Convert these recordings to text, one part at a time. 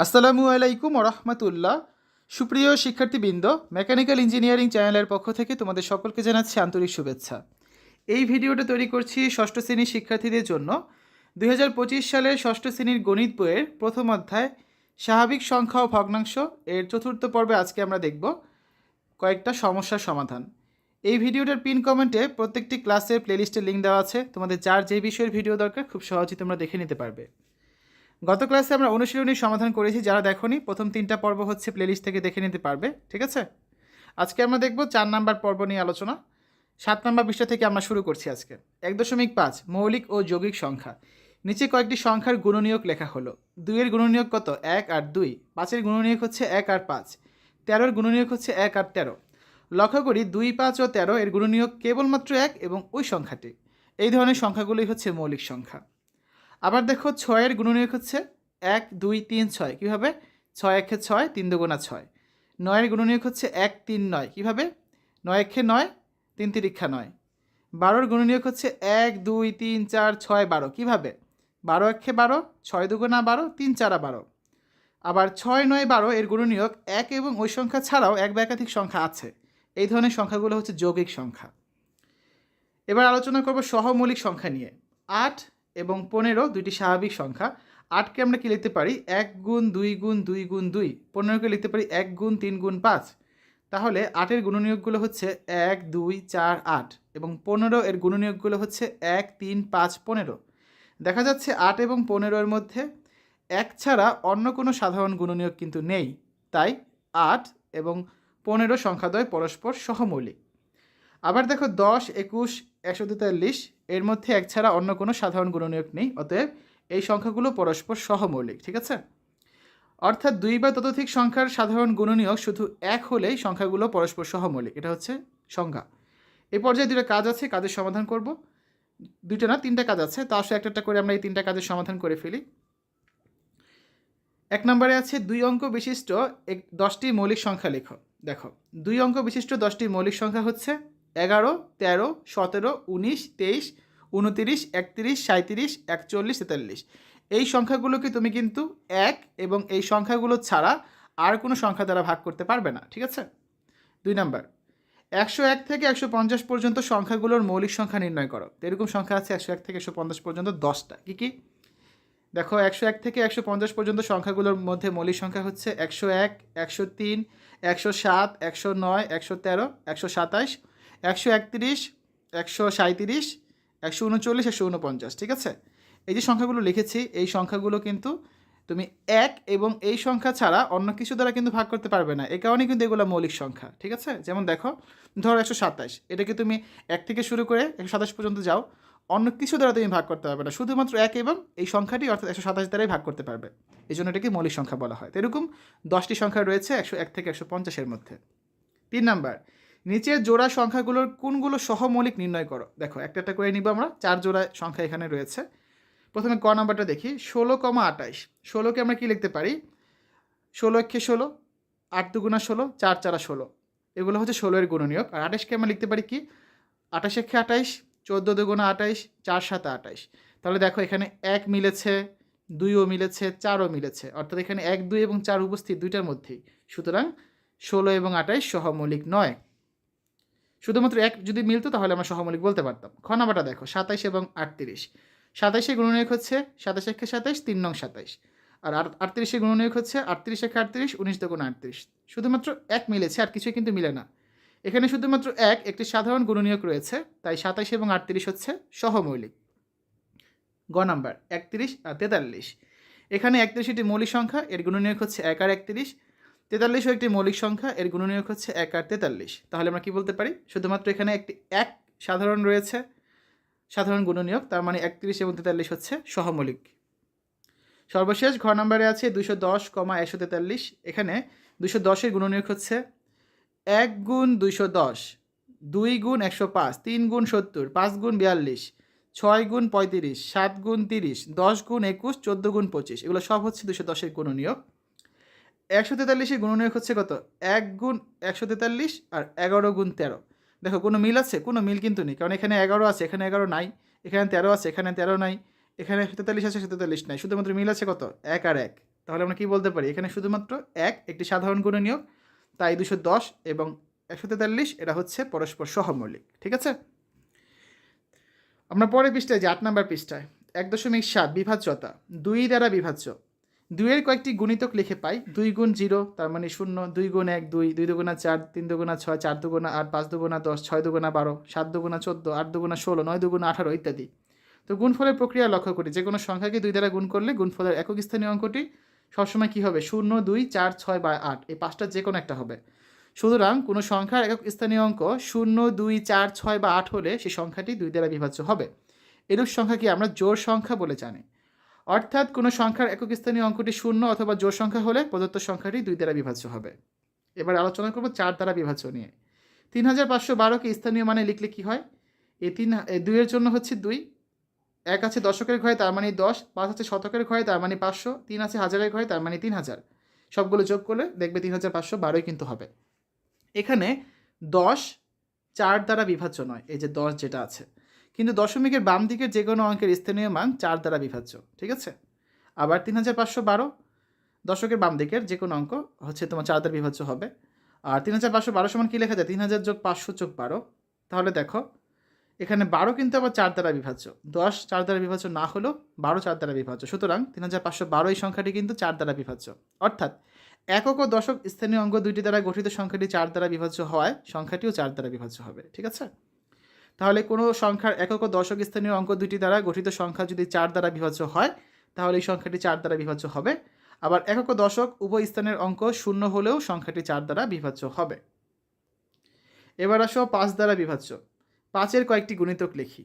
আসসালামু আলাইকুম ওরহমতুল্লাহ। সুপ্রিয় শিক্ষার্থীবৃন্দ, মেকানিক্যাল ইঞ্জিনিয়ারিং চ্যানেলের পক্ষ থেকে তোমাদের সকলকে জানাচ্ছি আন্তরিক শুভেচ্ছা। এই ভিডিওটা তৈরি করছি ষষ্ঠ শ্রেণীর শিক্ষার্থীদের জন্য। 2025 সালের ষষ্ঠ শ্রেণীর গণিত বইয়ের প্রথম অধ্যায় স্বাভাবিক সংখ্যা ও ভগ্নাংশ এর চতুর্থ পর্বে আজকে আমরা দেখব কয়েকটা সমস্যার সমাধান। এই ভিডিওটার পিন কমেন্টে প্রত্যেকটি ক্লাসের প্লেলিস্টের লিঙ্ক দেওয়া আছে, তোমাদের যার যে বিষয়ের ভিডিও দরকার খুব সহজেই তোমরা দেখে নিতে পারবে। গত ক্লাসে আমরা অনুশীলনীর সমাধান করেছি, যারা দেখোনি প্রথম 3টা পর্ব হচ্ছে প্লেলিস্ট থেকে দেখে নিতে পারবে, ঠিক আছে। আজকে আমরা দেখব 4 নাম্বার পর্ব নিয়ে আলোচনা। 7 নাম্বার পৃষ্ঠা থেকে আমরা শুরু করছি আজকে। 1.5 মৌলিক ও যৌগিক সংখ্যা। নিচে কয়েকটি সংখ্যার গুণনীয়ক লেখা হলো। 2 এর গুণনীয়ক কত? 1 আর 2। 5 এর গুণনীয়ক হচ্ছে 1 আর 5। 13 এর গুণনীয়ক হচ্ছে 1 আর 13। লক্ষ্য করি 2, 5 ও 13 এর গুণনীয়ক কেবলমাত্র 1 এবং ওই সংখ্যাটি। এই ধরনের সংখ্যাগুলোই হচ্ছে মৌলিক সংখ্যা। আবার দেখো 6 এর গুণনীয়ক হচ্ছে 1, 2, 3, 6। কীভাবে? 6 একে 6, 3 দুগুণা 6। 9 এর গুণনীয়ক হচ্ছে 1, 3, 9। কীভাবে? 9 একে 9, 3 তিরিক্ষা 9। 12 এর গুণনীয়ক হচ্ছে 1, 2, 3, 4, 6, 12। কীভাবে? 12 একে 12, 6 দুগুণা 12, 3 চারা 12। আবার 6, 9, 12 এর গুণনীয়ক 1 এবং ওই সংখ্যা ছাড়াও এক বা একাধিক সংখ্যা আছে। এই ধরনের সংখ্যাগুলো হচ্ছে যৌগিক সংখ্যা। এবার আলোচনা করব সহমৌলিক সংখ্যা নিয়ে। 8 এবং 15 দুইটি স্বাভাবিক সংখ্যা। 8কে আমরা কি লিখতে পারি? 1 গুণ 2 গুণ 2 গুণ 2। 15কে লিখতে পারি 1 গুণ 3 গুণ 5। তাহলে 8 এর গুণনীয়কগুলো হচ্ছে 1, 2, 4, 8 এবং 15 এর গুণনীয়কগুলো হচ্ছে 1, 3, 5, 15। দেখা যাচ্ছে 8 এবং 15 এর মধ্যে 1 ছাড়া অন্য কোনো সাধারণ গুণনীয়ক কিন্তু নেই। তাই 8 এবং 15 সংখ্যাদ্বয় পরস্পর সহমৌলিক। আবার দেখো 10, 21, 143 এর মধ্যে 1 ছাড়া অন্য কোনো সাধারণ গুণনীয়ক নেই। অতএব এই সংখ্যাগুলো পরস্পর সহমৌলিক, ঠিক আছে। অর্থাৎ 2 বা ততোধিক সংখ্যার সাধারণ গুণনীয়ক শুধু 1 হলেই সংখ্যাগুলো পরস্পর সহমৌলিক। এটা হচ্ছে সংজ্ঞা। এই পর্যায়ে 2টা কাজ আছে, কাজের সমাধান করব। 2টা না 3টা কাজ আছে, তা আসলে একটা করে আমরা এই 3টা কাজের সমাধান করে ফেলি। 1 নম্বরে আছে 2 অঙ্ক বিশিষ্ট 10টি মৌলিক সংখ্যা লেখো। দেখো 2 অঙ্ক বিশিষ্ট 10টি মৌলিক সংখ্যা হচ্ছে 11, 13, 17, 19, 23, 29, 31, 37, 41, 43। এই সংখ্যাগুলোকে তুমি কিন্তু 1 এবং এই সংখ্যাগুলো ছাড়া আর কোনো সংখ্যা দ্বারা ভাগ করতে পারবে না, ঠিক আছে। 2 নাম্বার 101 থেকে 150 পর্যন্ত সংখ্যাগুলোর মৌলিক সংখ্যা নির্ণয় করো। এরকম সংখ্যা আছে 101 থেকে 150 পর্যন্ত 10টা। কী কী? দেখো 101 থেকে 150 পর্যন্ত সংখ্যাগুলোর মধ্যে মৌলিক সংখ্যা হচ্ছে 101, 103, 107, 109, 113, 127, 131, 137, 139, 149, ঠিক আছে। এই যে সংখ্যাগুলো লিখেছি, এই সংখ্যাগুলো কিন্তু তুমি 1 এবং এই সংখ্যা ছাড়া অন্য কিছু দ্বারা কিন্তু ভাগ করতে পারবে না। এই কারণেই কিন্তু এগুলো মৌলিক সংখ্যা, ঠিক আছে। যেমন দেখো, ধরো 127, এটাকে তুমি 1 থেকে শুরু করে 127 পর্যন্ত যাও, অন্য কিছু দ্বারা তুমি ভাগ করতে পারবে না, শুধুমাত্র 1 এবং এই সংখ্যাটি অর্থাৎ 127 দ্বারাই ভাগ করতে পারবে। এই জন্য এটাকে মৌলিক সংখ্যা বলা হয়। তো এরকম 10টি সংখ্যা রয়েছে 101 থেকে 150-এর মধ্যে। 3 নাম্বার, নিচের জোড়া সংখ্যাগুলোর কোনগুলো সহমৌলিক নির্ণয় করো। দেখো একটা একটা করে নিব আমরা। 4 জোড়া সংখ্যা এখানে রয়েছে। প্রথমে ক নাম্বারটা দেখি, 16,28। 16কে আমরা কি লিখতে পারি? 16 একে 16, 8 দুগুণা 16, 4 চারা 16। এগুলো হচ্ছে 16 এর গুণনীয়ক। আর 28কে আমরা লিখতে পারি কি? 28 একে 28, 14 দুগুণা 28, 4 সাথে 28। তাহলে দেখো এখানে 1 মিলেছে, 2ও মিলেছে, 4ও মিলেছে, অর্থাৎ এখানে 1, 2 এবং 4 উপস্থিত দুইটার মধ্যেই। সুতরাং 16 এবং 28 সহমৌলিক নয়। শুধুমাত্র 1 যদি মিলতো তাহলে আমরা সহমৌলিক বলতে পারতাম। খ নাম্বারটা দেখো, 27 এবং 38। 27 গুণনীয়ক হচ্ছে 27 একে 27, 3 নং 27। আর 38 গুণনীয়ক হচ্ছে 38 একে 38, 19 দুগুণ 38। শুধুমাত্র 1 মিলেছে, আর কিছুই কিন্তু মিলে না। এখানে শুধুমাত্র একটি সাধারণ গুণনীয়ক রয়েছে, তাই 27 এবং 38 হচ্ছে সহমৌলিক। গ নাম্বার 31 আর 43। এখানে 31 একটি মৌলিক সংখ্যা, এর গুণনীয়ক হচ্ছে 1 আর 31। 43ও একটি মৌলিক সংখ্যা, এর গুণনীয়ক হচ্ছে 1 আর 43। তাহলে আমরা কি বলতে পারি? শুধুমাত্র এখানে একটি 1 সাধারণ রয়েছে, সাধারণ গুণনীয়ক, তার মানে 31 এবং 43 হচ্ছে সহমৌলিক। সর্বশেষ ঘ নাম্বারে আছে 210, 143। এখানে 210 এর গুণনীয়ক হচ্ছে 1 গুণ 210, 2 গুণ 105, 3 গুণ 70, 5 গুণ 42, 6 গুণ 35, 7 গুণ 30, 10 গুণ 21, 14 গুণ 25। এগুলো সব হচ্ছে 210-এর গুণনীয়ক। 143-এর গুণনীয়ক হচ্ছে কত? 1 গুণ 143 আর 11 গুণ 13। দেখো কোনো মিল আছে? কোনো মিল কিন্তু নেই, কারণ এখানে 11 আছে, এখানে 11 নাই, এখানে 13 আছে, এখানে 13 নাই, এখানে 43 আছে, 43 নাই। শুধুমাত্র মিল আছে কত? 1 আর 1। তাহলে আমরা কি বলতে পারি, এখানে শুধুমাত্র 1 একটি সাধারণ গুণনীয়ক, তাই 210 এবং 143 এটা হচ্ছে পরস্পর সহমৌলিক। ঠিক আছে, আমরা পরের পৃষ্ঠায় যে 8 নম্বর পৃষ্ঠায় 1.7 বিভাজ্যতা 2 দ্বারা বিভাজ্য। 2 এর কয়েকটি গুণিতক লিখে পাই। 2 গুণ 0 তার মানে 0, 2 গুণ 1 2, 2 দুগুণা 4, 3 দুগুণা 6, 4 দুগুণা 8, 5 দুগুণা 10, 6 দুগুণা 12, 7 দুগুণা 14, 8 দুগুণা 16, 9 দুগুণা 18 ইত্যাদি। তো গুণফলের প্রক্রিয়া লক্ষ্য করি, যে কোনো সংখ্যাকে 2 দ্বারা গুণ করলে গুণফলের একক স্থানীয় অঙ্কটি সবসময় কী হবে, 0 2 4 6 বা 8, এই পাঁচটার যে কোনো একটা হবে। সুতরাং কোনো সংখ্যার একক স্থানীয় অঙ্ক 0 2 4 6 বা 8 হলে সেই সংখ্যাটি 2 দ্বারা বিভাজ্য হবে। এরূপ সংখ্যাকে আমরা জোড় সংখ্যা বলে জানি। অর্থাৎ কোনো সংখ্যার একক স্থানীয় অঙ্কটি 0 অথবা জোড় সংখ্যা হলে প্রদত্ত সংখ্যাটি 2 দ্বারা বিভাজ্য হবে। এবার আলোচনা করব 4 দ্বারা বিভাজ্য নিয়ে। 3512কে স্থানীয় মানে লিখলে কি হয়, এই 2 এর জন্য হচ্ছে 2, 1 আছে দশকের ঘরে তার মানে 10, 5 আছে শতকের ঘরে তার মানে 500, 3 আছে হাজারের ঘরে তার মানে 3000, সবগুলো যোগ করলে দেখবে 3512 কিন্তু হবে। এখানে 10 4 দ্বারা বিভাজ্য নয়, এই যে 10 যেটা আছে, কিন্তু দশমিকের বাম দিকের যে কোনো অঙ্কের স্থানীয় মান 4 দ্বারা বিভাজ্য। ঠিক আছে, আবার 3512 দশকের বাম দিকের যে কোনো অঙ্ক হচ্ছে তোমার 4 দ্বারা বিভাজ্য হবে। আর 3512 সমান কী লেখা যায়, 3000 যোগ 500 যোগ 12। তাহলে দেখো এখানে 12 কিন্তু আবার 4 দ্বারা বিভাজ্য, 10 4 দ্বারা বিভাজ্য না হলেও 12 4 দ্বারা বিভাজ্য। সুতরাং 3512 এই সংখ্যাটি কিন্তু 4 দ্বারা বিভাজ্য। অর্থাৎ একক ও দশক স্থানীয় অঙ্ক দুইটি দ্বারা গঠিত সংখ্যাটি 4 দ্বারা বিভাজ্য হওয়ায় সংখ্যাটিও 4 দ্বারা বিভাজ্য হবে। ঠিক আছে, তাহলে কোনো সংখ্যার একক ও দশক স্থানীয় অঙ্ক দুইটি দ্বারা গঠিত সংখ্যা যদি 4 দ্বারা বিভাজ্য হয় তাহলে এই সংখ্যাটি 4 দ্বারা বিভাজ্য হবে। আবার একক ও দশক উভয় স্থানের অঙ্ক 0 হলেও সংখ্যাটি 4 দ্বারা বিভাজ্য হবে। এবার আসো 5 দ্বারা বিভাজ্য। 5 এর কয়েকটি গুণিতক লিখি।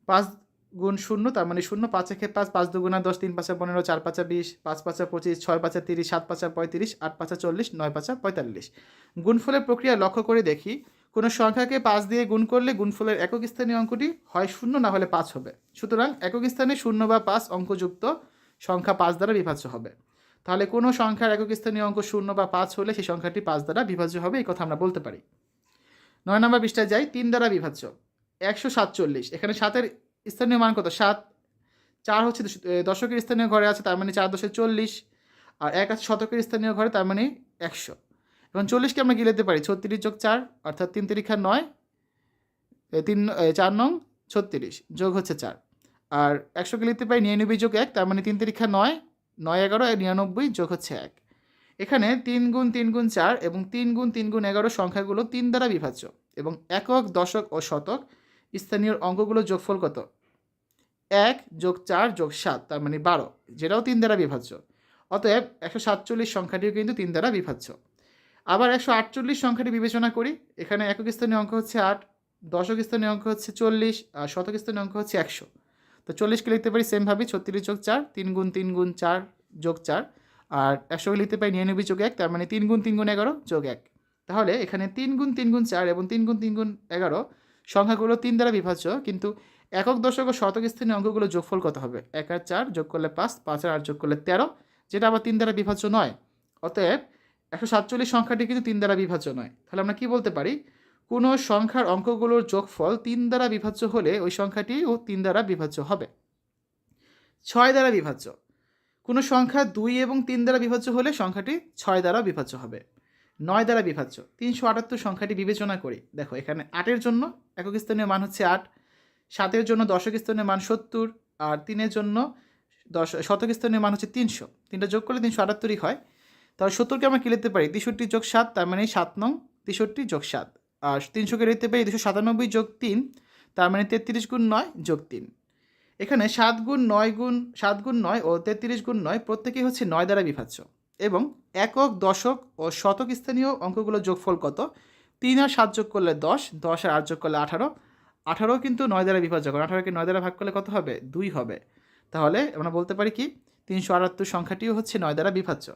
5 গুণ 0 তার মানে 0, 5 একে 5, 5 দুগুণা 10, 3 5 15, 4 5 20, 5 5 25, 6 5 30, 7 5 35, 8 5 40, 9 5 45। গুণফলের প্রক্রিয়া লক্ষ্য করে দেখি, কোনো সংখ্যাকে 5 দিয়ে গুণ করলে গুণফলের একক স্থানীয় অঙ্কটি হয় 0 না হলে 5 হবে। সুতরাং একক স্থানে 0 বা 5 অঙ্কযুক্ত সংখ্যা 5 দ্বারা বিভাজ্য হবে। তাহলে কোনো সংখ্যার একক স্থানীয় অঙ্ক 0 বা 5 হলে সেই সংখ্যাটি 5 দ্বারা বিভাজ্য হবে, এই কথা আমরা বলতে পারি। 9 নম্বর পৃষ্ঠায় যাই, 3 দ্বারা বিভাজ্য। 147, এখানে 7-এর স্থানীয় মান কত, 7, 4 হচ্ছে দশকের স্থানীয় ঘরে আছে তার মানে 4 10 40, আর 1 আছে শতকের স্থানীয় ঘরে তার মানে 100। এবং 40কে আমরা কি লিখতে পারি, 36 যোগ 4 অর্থাৎ 3 তিরিখা 9, 4 নং 36 যোগ হচ্ছে 4, আর 100কে লিখতে পারি 99 যোগ 1 তার মানে 3 তিরিখা 9, 9 11 99 যোগ হচ্ছে 1। এখানে 3 গুণ 3 গুণ 4 এবং 3 গুণ 3 গুণ 11 সংখ্যাগুলো 3 দ্বারা বিভাজ্য এবং একক দশক ও শতক স্থানীয় অঙ্কগুলো যোগফল কত, 1 যোগ 4 যোগ 7 তার মানে 12, যেটাও 3 দ্বারা বিভাজ্য। অতএব 147 সংখ্যাটিও কিন্তু 3 দ্বারা বিভাজ্য। আবার 148 সংখ্যাটি বিবেচনা করি, এখানে একক স্থানীয় অঙ্ক হচ্ছে 8, দশক স্থানীয় অঙ্ক হচ্ছে 40, আর শতক স্থানীয় অঙ্ক হচ্ছে 100। তো 40কে লিখতে পারি সেমভাবে 36 যোগ 4, 3 গুণ 3 গুণ 4 যোগ 4, আর 100কে লিখতে পারি 99 যোগ 1 তার মানে 3 গুণ 3 গুণ 11 যোগ 1। তাহলে এখানে 3 গুণ 3 গুণ 4 এবং 3 গুণ 3 গুণ 11 সংখ্যাগুলো 3 দ্বারা বিভাজ্য, কিন্তু একক দশক ও শতক স্থানীয় অঙ্কগুলো যোগফল কত হবে, 1 আর 4 যোগ করলে 5, 5 আর 8 যোগ করলে 13, যেটা আবার 3 দ্বারা বিভাজ্য নয়। অতএব 147 সংখ্যাটি কিন্তু 3 দ্বারা বিভাজ্য নয়। তাহলে আমরা কি বলতে পারি, কোনো সংখ্যার অঙ্কগুলোর যোগফল 3 দ্বারা বিভাজ্য হলে ওই সংখ্যাটিও 3 দ্বারা বিভাজ্য হবে। 6 দ্বারা বিভাজ্য। কোনো সংখ্যা 2 এবং 3 দ্বারা বিভাজ্য হলে সংখ্যাটি 6 দ্বারা বিভাজ্য হবে। 9 দ্বারা বিভাজ্য। 378 সংখ্যাটি বিবেচনা করি, দেখো এখানে 8-এর জন্য একক স্থানীয় মান হচ্ছে 8, 7-এর জন্য দশক স্থানীয় মান 70, আর 3-এর জন্য শতক স্থানীয় মান হচ্ছে 300। 3টা যোগ করলে 378ই হয়। তাহলে 70কে আমরা কি লিখতে পারি, 63 যোগ 7 তার মানে 7 নং 63 যোগ 7, আর 300কে লিখতে পারি 297 যোগ 3 তার মানে 33 গুণ 9 যোগ 3। এখানে 7 গুণ 9 ও 33 গুণ 9 প্রত্যেকেই হচ্ছে 9 দ্বারা বিভাজ্য এবং একক দশক ও শতক স্থানীয় অঙ্কগুলো যোগফল কত, 3 আর 7 যোগ করলে 10, 10 আর 8 যোগ করলে 18, 18 কিন্তু 9 দ্বারা বিভাজ্য, কারণ 18কে 9 দ্বারা ভাগ করলে কত হবে, 2 হবে। তাহলে আমরা বলতে পারি কি 378 সংখ্যাটিও হচ্ছে 9 দ্বারা বিভাজ্য।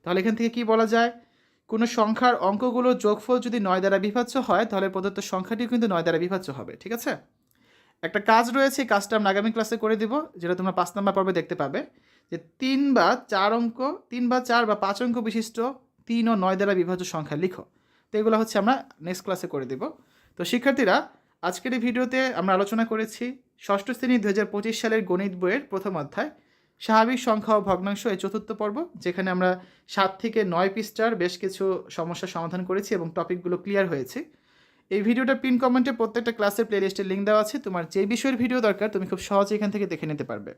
তাহলে এখান থেকে কি বলা যায়, কোনো সংখ্যার অঙ্কগুলোর যোগফল যদি 9 দ্বারা বিভাজ্য হয় তাহলে প্রদত্ত সংখ্যাটিও কিন্তু 9 দ্বারা বিভাজ্য হবে। ঠিক আছে, একটা কাজ রয়েছে, কাজটা আমরা আগামী ক্লাসে করে দিব, যেটা তোমরা 5 নম্বর পর্বে দেখতে পাবে, যে 3 বা 4 বা 5 অঙ্ক বিশিষ্ট 3 ও 9 দ্বারা বিভাজ্য সংখ্যা লিখো। তো এগুলো হচ্ছে আমরা নেক্সট ক্লাসে করে দিব। তো শিক্ষার্থীরা, আজকের এই ভিডিওতে আমরা আলোচনা করেছি ষষ্ঠ শ্রেণী 2025 সালের গণিত বইয়ের প্রথম অধ্যায় স্বাভাবিক সংখ্যা ও ভগ্নাংশ এই চতুর্থ পর্ব, যেখানে আমরা 7 থেকে 9 পৃষ্ঠার বেশ কিছু সমস্যার সমাধান করেছি এবং টপিকগুলো ক্লিয়ার হয়েছে। এই ভিডিওটা পিন কমেন্টে প্রত্যেকটা ক্লাসের প্লেলিস্টের লিঙ্ক দেওয়া আছে। তোমার যে বিষয়ের ভিডিও দরকার তুমি খুব সহজে এখান থেকে দেখে নিতে পারবে।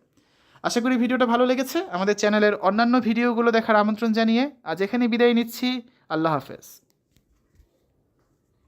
আশা করি ভিডিওটা ভালো লেগেছে। আমাদের চ্যানেলের অন্যান্য ভিডিওগুলো দেখার আমন্ত্রণ জানিয়ে আজ এখানে বিদায় নিচ্ছি। আল্লাহ হাফেজ।